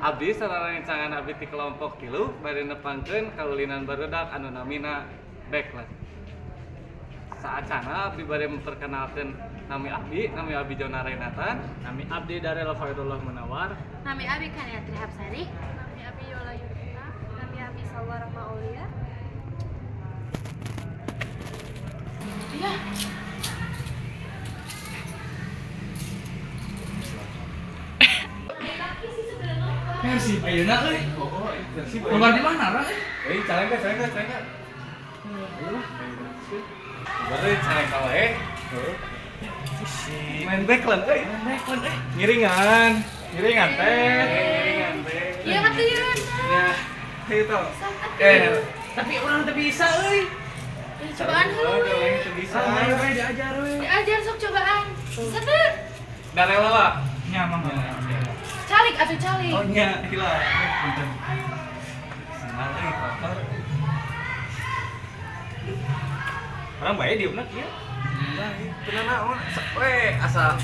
Abdi sareng rencangan abdi ti kelompok 3 bari nepangkeun kaulinan barudak anu namina Backlet. Saacana abdi bari memperkenalkeun nami Abdi Jona Renatan, Nami Abdi Darel Khairullah Munawar. Nami Abi Kaniatri Hapsari. Nami Abi Yola Yurita. Nami Abi Salwa Rahma Aulia. Iya. Persib ayeuna euy. Nomor di mana, Ra? calengka. Bari calengka wae. Main Backlet euy. Ngiringan teh. Iya atuh ya. Ya, itu. Tapi orang teu bisa euy. Cobaan heula. Bisa. Ayo we diajar we. Diajar sok cobaan. Satu. Darela lah. Nya mah. Calik atuh calik. Oh nya, gila. Punten. Senang kotor. Orang bae dieunak ieu. Bener naon? We asa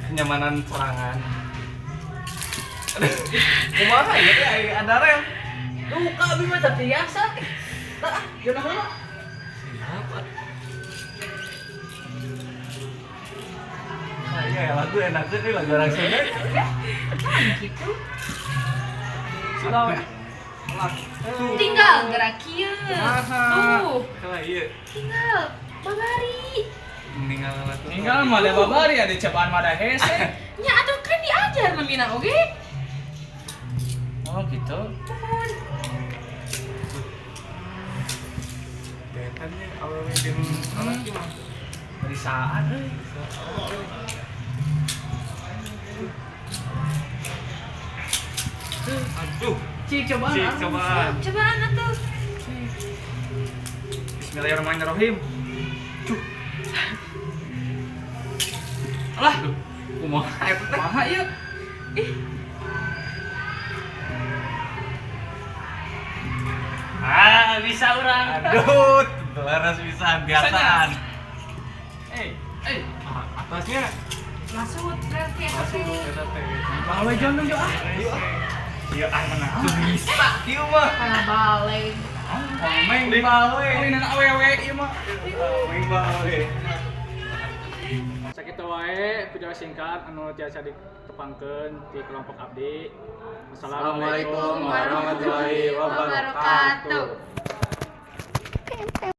kenyamanan sorangan. Kumaha ieu teh aya andarel. Luka abi mah teu biasa. Tah, jodoh heula. Nah, iya lagu enak tuh nih lagu orang Sunda. Gitu. Silau. Tinggal gerak kieu. Tuh. Kalau iya Tinggal babari. meninggal lagu. Tinggal mah ada babari ada cobaan mah ada hese. Nya atuh kan diajar mamina oge. Oh gitu. Betannya awalnya tim orang gimana? Perisaan euy. Aduh, Cik cobaan. cobaan. Cobaan atuh. Bismillahirrahmanirrahim. Alah, Kumaha eta teh? kumaha ieu? Bisa urang. Aduh, laras bisa biasaan. Atasnya Masuk berarti masuk atuh. eta teh. Bawa jono jo ah. Iya, mana? Bisa, kieu mah. Kana baleng. Meng bae. Kaulinan awewe ieu mah. Meng bae. Sakitu wae video singkat anu tiasa ditepangkeun di kelompok abdi. Assalamualaikum warahmatullahi wabarakatuh.